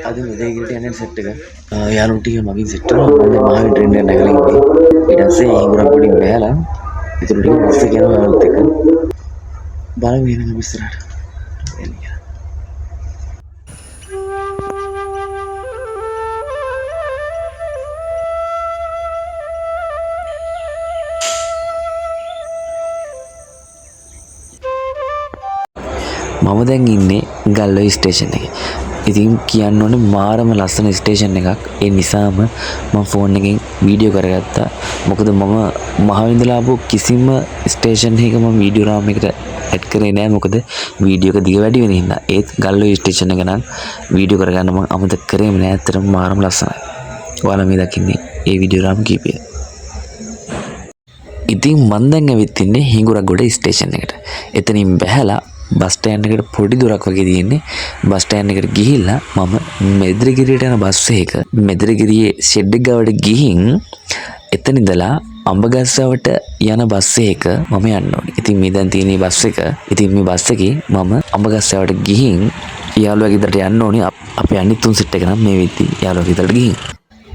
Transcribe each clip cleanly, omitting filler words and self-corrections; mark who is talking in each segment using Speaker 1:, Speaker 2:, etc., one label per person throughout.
Speaker 1: అది ఉదయగిరి అనేది సెట్ గా యాలుంటిగా మగిన సెట్ మహావి ట్రెండ్ నగలింది ఇడసే ఇంగురగుడి మేళ ఇతరుడికి మస్తకేనో ఆగుతక బాగా వీణ కనిపిస్తున్నాడు මම දැන් ඉන්නේ ගල්ඔය ස්ටේෂන් එකේ. ඉතින් කියන්න ඕනේ මාරම ලස්සන ස්ටේෂන් එකක්. ඒ නිසාම මම ෆෝන් එකෙන් වීඩියෝ කරගත්තා. මොකද මම මහවින්දලා ආපු කිසිම ස්ටේෂන් එකක මම වීඩියෝ රාම් එකට ඇඩ් කරේ නෑ. මොකද වීඩියෝ එක දිග වැඩි වෙන හින්දා. ඒත් ගල්ඔය ස්ටේෂන් එක නම් වීඩියෝ කරගන්න මම අමතක කරේම නෑ. ඇත්තටම මාරම ලස්සනයි. ඔයාලා මේ දකින්නේ ඒ වීඩියෝ රාම් කීපය. ඉතින් මම දැන් ඇවිත් ඉන්නේ හිඟුරගොඩ ස්ටේෂන් එකට. එතනින් බැහැලා බස් ස්ටෑන්ඩ් එකට පොඩි දුරක් වගේ තියෙන්නේ. බස් ස්ටෑන්ඩ් එකට ගිහිල්ලා මම මෙදිරිගිරියට යන බස් එක මෙදිරිගිරියේ ෂෙඩ් එක ගාවට ගිහින් එතන ඉඳලා අඹගස්සවට යන බස් එක මම යන්න ඕනේ. ඉතින් මේ දැන් තියෙන බස් එක. ඉතින් මේ බස් එකේ මම අඹගස්සවට ගිහින් යාළුවා ගෙදරට යන්න ඕනේ. අපි යන්නේ 3 සෙට් එක නම් මේ වෙද්දි යාළුවා ගෙදරට ගිහින්.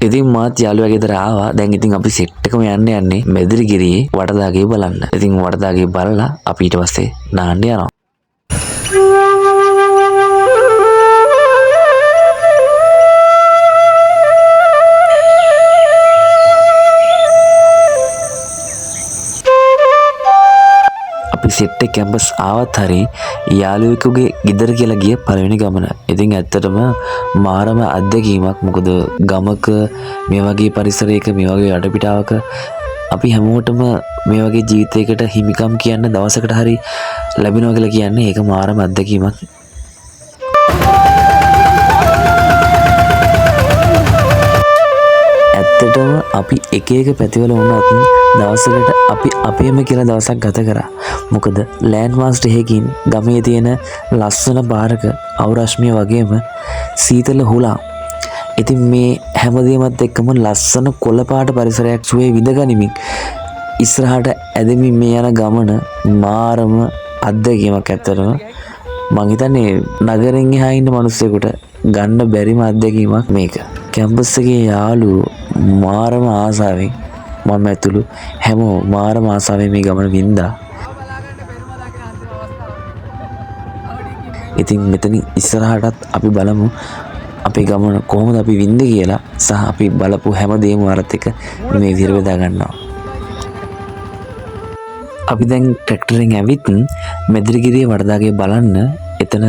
Speaker 1: ඉතින් මාත් යාළුවා ගෙදර ආවා. දැන් ඉතින් අපි සෙට් එකම යන්නේ මෙදිරිගිරියේ වඩදාගේ බලන්න. ඉතින් වඩදාගේ බලලා අපි ඊට පස්සේ නාන්න යනවා. සෙට් එක කැම්පස් ආවත් හරි යාළුවෙකුගේ ගෙදර කියලා ගිය පළවෙනි ගමන. ඉතින් ඇත්තටම මාරම අත්දැකීමක්. මොකද ගමක මේ වගේ පරිසරයක මේ වගේ වටපිටාවක අපි හැමෝටම මේ වගේ ජීවිතයකට හිමිකම් කියන්න දවසකට හරි ලැබෙනවා කියලා කියන්නේ ඒක මාරම අත්දැකීමක්. ඇත්තටම අපි එක එක පැතිවල වුණත් දවසකට අපි අපේම කියලා දවසක් ගත කරා. මොකද ලෑන්ඩ් මාස්ටර් එකකින් ගමේ තියෙන ලස්සන පාරක අවරශ්මිය වගේම සීතල හුලා. ඉතින් මේ හැමදේමත් එක්කම ලස්සන කොළ පාට පරිසරයක් සුවේ විඳගනිමින් ඉස්සරහට ඇදමින් මේ යන ගමන මාරම අත්දැකීමක්. ඇත්තටම මං හිතන්නේ නගරෙන් එහා ඉන්න මිනිස්සුෙකුට ගන්න බැරිම අත්දැකීමක් මේක. කැම්පස් එකේ යාළුවෝ මාරම ආසාවෙන් මම ඇතුළු හැමෝම මාරම ආසාවෙන් මේ ගමන වින්දා. ඉතින් මෙතන ඉස්සරහටත් අපි බලමු අපේ ගමන කොහොමද අපි වින්දේ කියලා සහ අපි බලපු හැමදේම වරත් එක මේ විදිහට බෙදා ගන්නවා. අපි දැන් ට්‍රැක්ටරෙන් ඇවිත් මෙදිරිගිරියේ වඩදාගේ බලන්න එතන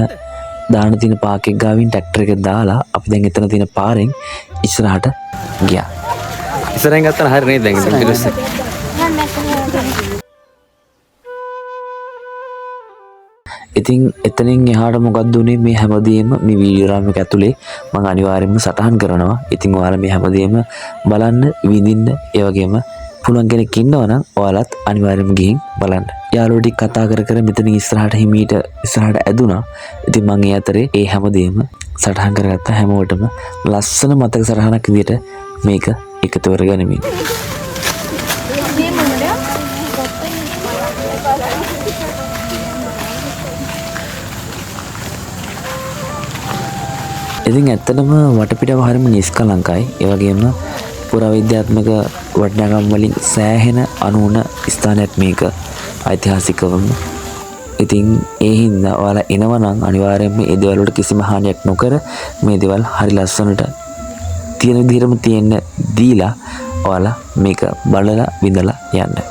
Speaker 1: දාන තියෙන පාක් එක ගාවින් ට්‍රැක්ටර් එක දාලා අපි දැන් එතන තියෙන පාරෙන් ඉස්සරහට ගියා. ඉස්සරහෙන් ගත්තා හරිය නේද දැන් ඊට පස්සේ ඉතින් එතනින් එහාට මොකක්ද උනේ මේ හැමදේම මේ වීඩියෝ රාම් එක ඇතුලේ මම අනිවාර්යයෙන්ම සටහන් කරනවා. ඉතින් ඔයාලා මේ හැමදේම බලන්න විඳින්න ඒ වගේම පුළුවන් කෙනෙක් ඉන්නවනම් ඔයාලත් අනිවාර්යයෙන්ම ගිහින් බලන්න. යාළුවෝ ටික කතා කර කර මෙතන ඉස්සරහට හිමීට ඉස්සරහට ඇදුනා. ඉතින් මම ඒ අතරේ ඒ හැමදේම සටහන් කරගත්ත හැමෝටම ලස්සන මතක සටහනක් විදියට මේක එකතු කරගනිමින්. ඉතින් ඇත්තටම වටපිටාව හරිම නිස්කලංකයි. ඒ වගේම පුරාවිද්‍යාත්මක වටිනාකම් වලින් සෑහෙන අනුන ස්ථානයක් මේක ඓතිහාසිකවම. ඉතින් ඒ හින්දා ඔයාලා එනවනම් අනිවාර්යයෙන්ම මේ දේවල් වලට කිසිම හානියක් නොකර මේ දේවල් හරි ලස්සනට තියෙන විදිහටම තියෙන්න දීලා ඔයාලා මේක බලලා විඳලා යන්න.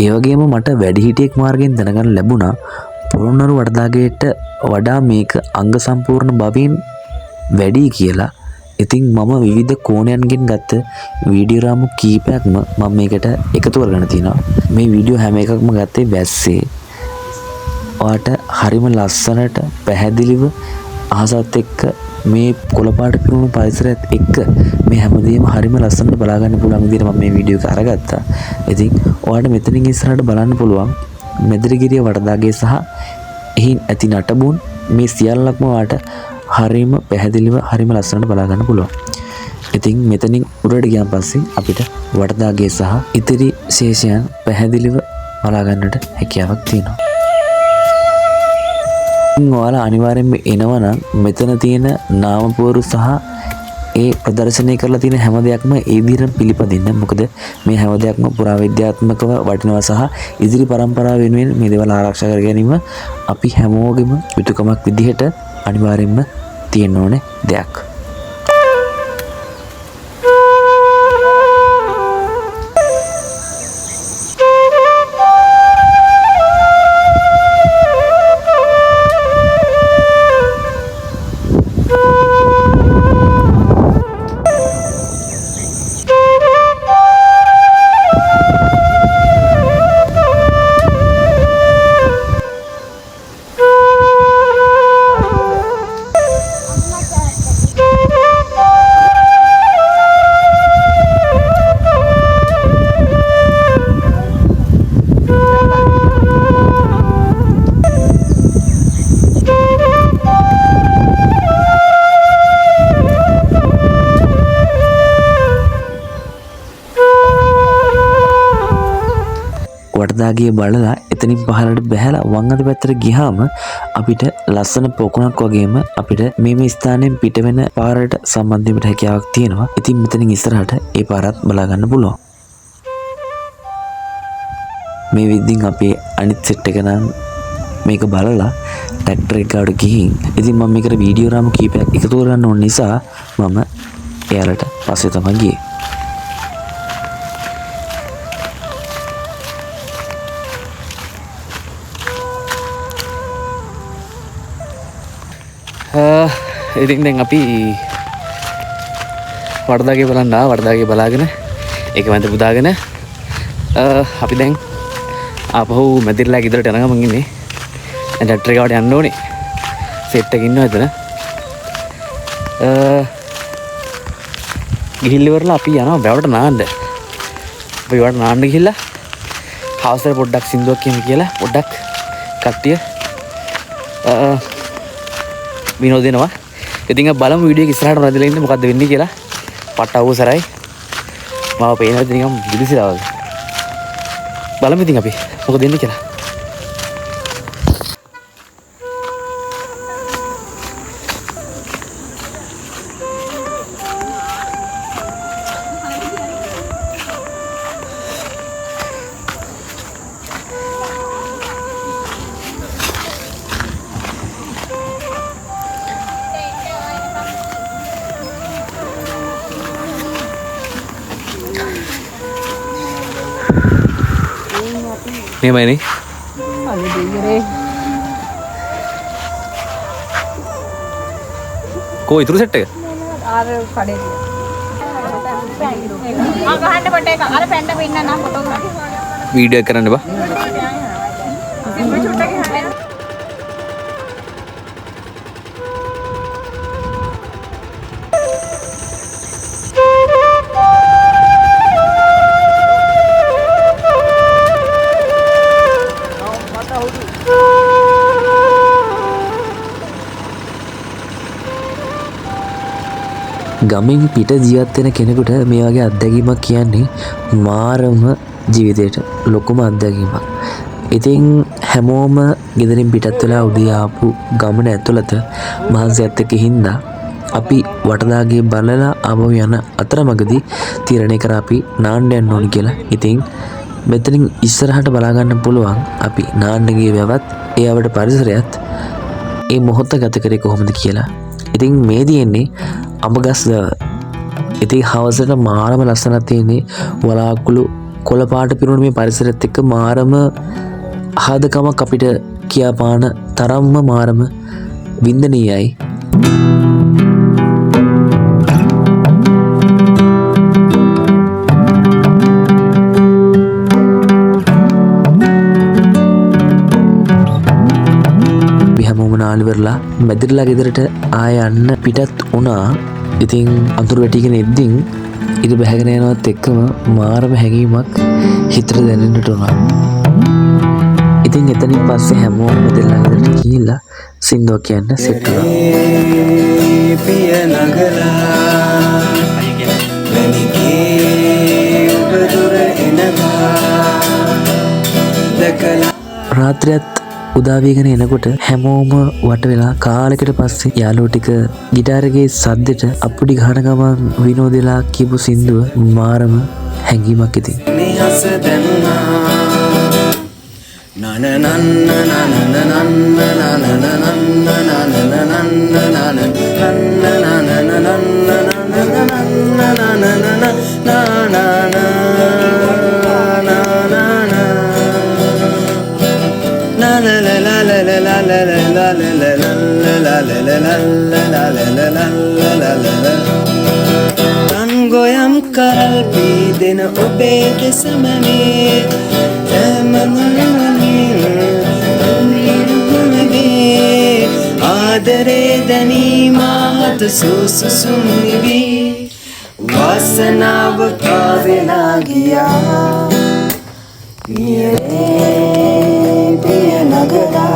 Speaker 1: ඒ වගේම මට වැඩිහිටියෙක් මාර්ගයෙන් දැනගන්න ලැබුණා පොළොන්නරු වඩදාගේට වඩා මේක අංග සම්පූර්ණ බවින් වැඩි කියලා. ඉතින් මම විවිධ කෝණයන්ගෙන් ගත්ත වීඩියෝ රාමු කීපයක්ම මම මේකට එකතු කරගෙන තිනවා. මේ වීඩියෝ හැම එකක්ම ගත්තේ වැස්සේ. ඔයාට හරිම ලස්සනට පැහැදිලිව අහසත් එක්ක මේ කොළපාට පිරුණු පරිසරයත් එක්ක මේ හැමදේම හරිම ලස්සනට බලා ගන්න පුළුවන් විදිහට මම මේ වීඩියෝ එක අරගත්තා. ඉතින් ඔයාලට මෙතනින් ඉස්සරහට බලන්න පුළුවන් මෙදිරිගිරිය වඩදාගේ සහ එහි ඇති නටබුන් මේ සියල්ලක්ම ඔයාලට හරිම පැහැදිලිව හරිම ලස්සනට බලා ගන්න පුළුවන්. ඉතින් මෙතනින් උඩට ගියාන් පස්සේ අපිට වටදාගේ සහ ඉතිරි ශේෂයන් පැහැදිලිව බලා ගන්නට හැකියාවක් තියෙනවා. ඔයාලා අනිවාර්යෙන්ම එනවා නම් මෙතන තියෙන නාමපුවරු සහ ඒ ප්‍රදර්ශනය කරලා තියෙන හැම දෙයක්ම ඒ විදිහට පිළිපදින්න. මොකද මේ හැම දෙයක්ම පුරාවිද්‍යාත්මකව වටිනවා සහ ඉදිරි පරම්පරාව වෙනුවෙන් මේ දේවල් ආරක්ෂා කර ගැනීම අපි හැමෝගෙම යුතුයකමක් විදිහට අනිවාර්යෙන්ම තියෙන්න ඕනේ දෙයක්. වටදාගේ බලලා එතනින් පහළට බැහැලා වම් අත පැත්තට ගියාම අපිට ලස්සන පොකුණක් වගේම අපිට මේ ස්ථානයෙන් පිට වෙන පාරට සම්බන්ධ වෙන්න හැකියාවක් තියෙනවා. ඉතින් මෙතනින් ඉස්සරහට ඒ පාරත් බලා ගන්න පුළුවන්. මේ විදිහින් අපේ අනිත් සෙට් එක නම් මේක බලලා ට්‍රැක්ටර් එක ගාවට ගිහින් ඉතින් මම මේකට වීඩියෝ රාමු කීපයක් එකතු කරගන්න ඕන නිසා මම එයාලට පස්සේ තමයි ගියේ. ඉතින් දැන් අපි වටදාගේ බලන්න වටදාගේ බලාගෙන ඒක මැද පුදාගෙන අපි දැන් ආපහු මැදිරිලා ගෙදරට යන ගමන් ඉන්නේ. දැන් ට්‍රැක්ටර් එකකට යන්න ඕනේ. සෙට් එක ඉන්නවා එතන. ගිහිල්ලා ඉවරලා අපි යනවා වැවට නාන්න. අපි වැවට නාන්න ගිහිල්ලා හවසට පොඩ්ඩක් සින්දුවක් කියමු කියලා පොඩ්ඩක් කට්ටිය විනෝද දෙනවා. ඉතින් අපි බලමු වීඩියෝ එක ඉස්සරහට රැඳිලා ඉන්න මොකද්ද වෙන්නේ කියලා. පට අවසරයි. මාව පේනවා ඉතින් නිකන් විදිසිලා වගේ. බලමු ඉතින් අපි මොකද වෙන්නේ කියලා. මේමයි නේ. අනේ දෙයරේ. කොයි ඉතුරු සෙට් එක? ආර කඩේ තියා. ආ ගහන්න කොට එක. අර පැන්න පින්න නම් ෆොටෝග්‍රැෆි. වීඩියෝ කරන්න බා. ගමින් පිට ජීවත් වෙන කෙනෙකුට මේ වගේ අත්දැකීමක් කියන්නේ මාරම ජීවිතේට ලොකුම අත්දැකීමක්. ඉතින් හැමෝම ගෙදරින් පිටත් වෙලා උදේ ආපු ගමන ඇතුළත මහන්සියත් එක්ක හින්දා අපි වටදාගේ බලලා ආපහු යන අතරමඟදී තීරණය කරා අපි නාන්න යන්න ඕනි කියලා. ඉතින් මෙතනින් ඉස්සරහට බලා ගන්න පුළුවන් අපි නාන්න ගිය වැවත් ඒ අවට පරිසරයත් ඒ මොහොත ගත කරේ කොහොමද කියලා. ඉතින් මේ තියෙන්නේ අඹගස් ඉතින් හවසට මාරම ලස්සනක් තියෙන්නේ. වලාකුළු කොළ පාට පිරුණු මේ පරිසරයත් එක්ක මාරම ආහදකමක් අපිට කියාපාන තරම්ම මාරම වින්දනීයයි. නාලිවරලා මැදිරිලා ගෙදරට ආය යන්න පිටත් වුණා. ඉතින් අඳුර වැටිගෙන එද්දින් ඉර බැහැගෙන යනවත් එක්කම මාරම හැඟීමක් හිතට දැනෙන්නට උනා. ඉතින් එතනින් පස්සේ හැමෝම මැදිරිලා ගෙදරට ගිහිල්ලා සින්දුවක් කියන්න සෙට් වුණා. රාත්‍රියත් උදා වීගෙන එනකොට හැමෝම වට වෙලා කාලෙකට පස්සේ යාළුවෝ ටික ගිටාරේ සද්දෙට අප්පුඩි ගහන ගමන් විනෝදෙලා කියපු සින්දුව මාරම හැංගීමක් ඉතින්.
Speaker 2: Tangoyam karal pidena obede samane Adare dani mahat susunivi Vasanav kavela giya Niyare piya nagara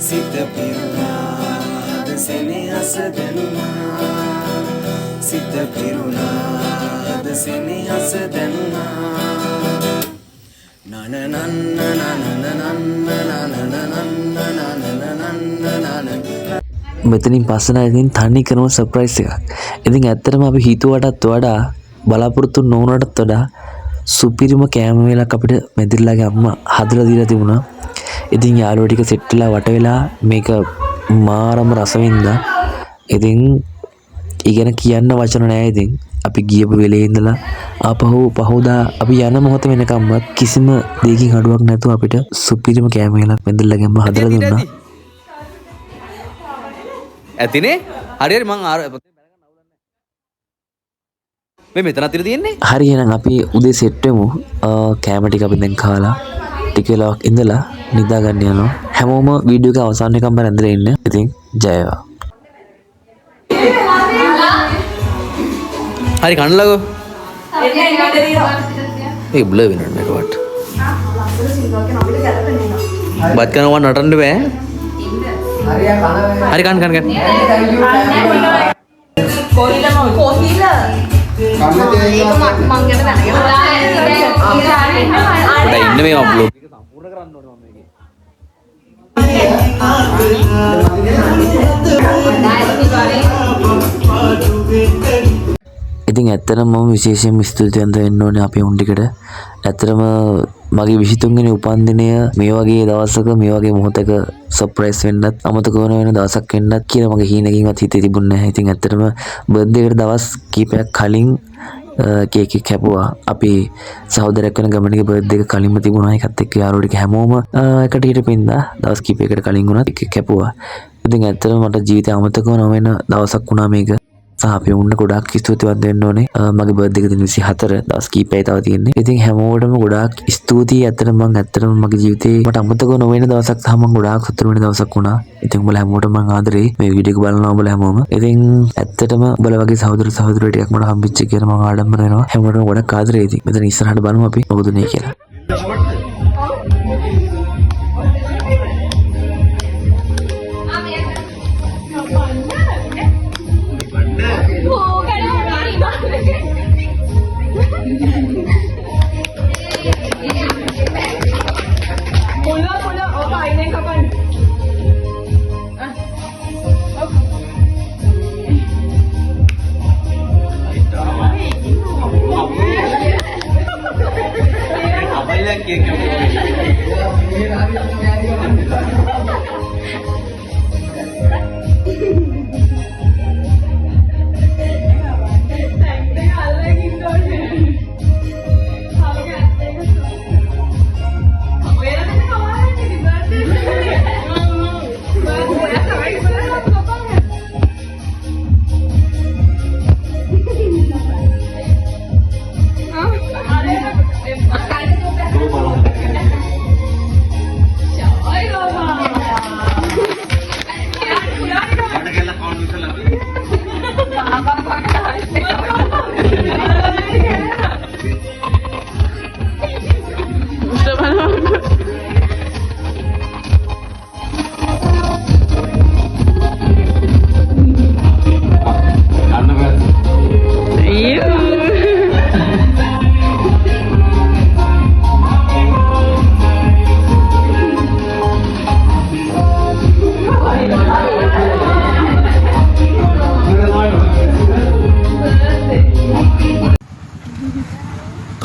Speaker 2: Sita piruna dasene asadanna Sita piruna dasene asadanna na na na na na na na na na na
Speaker 1: මෙතනින් පස්සන ඉතින් තනි කරම surprise එකක්. ඉතින් ඇත්තටම අපි හිතුවටත් වඩා බලාපොරොත්තු නොවුනටත් වඩා සුපිරිම කෑම වේලක් අපිට මෙදිරිලාගේ අම්මා හදලා දීලා තිබුණා. ඉතින් යාළුවෝ ටික සෙට් වෙලා වට වෙලා මේක මාරම රස වින්දා. ඉතින් ඉගෙන කියන්න වචන නැහැ. ඉතින් අපි ගියපු වෙලේ ඉඳලා ආපහු පහෝදා අපි යන මොහොත වෙනකම්ම කිසිම දෙයකින් අඩුවක් නැතුව අපිට සුපිරිම කෑම වේලක් මෙදිරිලාගේ අම්මා හදලා දුන්නා.
Speaker 3: ඇතිනේ හරියට මං මේ මෙතන අතර තියෙන්නේ.
Speaker 1: හරි එහෙනම් අපි උදේ සෙට් වෙමු. කෑම ටික අපි දැන් කාලා ටික වෙලාවක් ඉඳලා නිදා ගන්න යනවා. හැමෝම වීඩියෝ එක අවසන් වෙනකම් බැලඳලා ඉන්න. ඉතින් ජය වේවා.
Speaker 3: හරි කන්නලගෝ. ඒ බ්ලර් වෙනවා මේක වට. බත් කරනවා නටන්න බෑ. හරි කන්න.
Speaker 4: කොහිල
Speaker 3: ඉන්න මේ අප්ලෝඩ් එක සම්පූර්ණ කරන්න ඕනේ මම
Speaker 1: මේකේ. ඉතින් ඇත්තටම මම විශේෂයෙන් ස්තුතිවන්ත වෙන්න ඕනේ අපේ උන් ටිකට. ඇත්තටම මගේ 23 වෙනි උපන්දිනය මේ වගේ දවසක මේ වගේ මොහොතක සර්ප්‍රයිස් වෙන්නත් අමතක වෙන දවසක් වෙන්නත් කියලා මගේ හීනකින්වත් හිතේ තිබුණේ නැහැ. ඉතින් ඇත්තටම බර්ත්ඩේ එකට දවස් කීපයක් කලින් කේක් එක කැපුවා. අපි සහෝදරයෙක් වෙන ගමනගේ බර්ත්ඩේ එක කලින්ම තිබුණා. ඒකත් එක්ක යාළුවෝ ටික හැමෝම එකට හිටපින්දා දවස් කීපයකට කලින් වුණා කේක් කැපුවා. ඉතින් ඇත්තටම මට ජීවිතේ අමතක නොවෙන දවසක් වුණා මේක. සහ අපි උන්න ගොඩාක් ස්තුතිවන්ත වෙන්න ඕනේ. මගේ බර්ත්ඩේ එක දින 24 දවස් කීපයයි තව තියෙන්නේ. ඉතින් හැමෝටම ගොඩාක් ස්තුතියි. ඇත්තටම මගේ ජීවිතේ මට අමතක නොවෙන දවසක් සහ මම ගොඩාක් සතුටු වෙන දවසක් වුණා. ඉතින් උඹලා හැමෝටම මම ආදරෙයි. මේ වීඩියෝ එක බලනවා උඹලා හැමෝම. ඉතින් ඇත්තටම උඹලා වගේ සහෝදර සහෝදරියෝ ටිකක් මට හම්බෙච්ච කියලා මම ආඩම්බර වෙනවා. හැමෝටම ගොඩක් ආදරෙයි. ඉතින් මෙතන ඉස්සරහට බලමු අපි මොකද උනේ කියලා.
Speaker 3: केक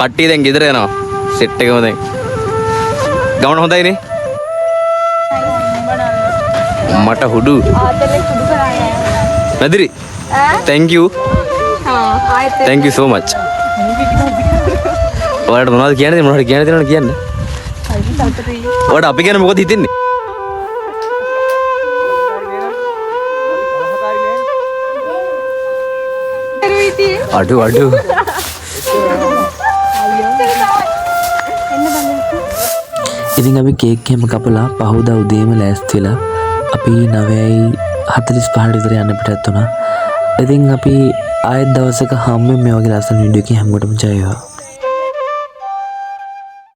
Speaker 3: කට්ටිය දැන් ගෙදර යනවා. සෙට් එකම දැන්. ගමන හොඳයිනේ. මට හුඩු.
Speaker 4: ආතලේ කුඩු කරන්නේ.
Speaker 3: නදිරි. thank you.
Speaker 4: ආයෙත්
Speaker 3: thank you so much. ඔයාලට මොනවද කියන්නේ? මොනවද කියන්න තියෙනවද කියන්න. ඔයාලට අපි ගැන මොකද හිතෙන්නේ? අඩු
Speaker 1: ඉතින් අපි කේක් එහෙම කපලා පහුදා උදේම ලෑස්ති වෙලා අපි 9:45ට විතර යන්න පිටත් වුණා. ඉතින් අපි ආයෙත් දවසක හැමෝම මේ වගේ ලස්සන වීඩියෝ එකකින් හැමෝටම ජය වේවා.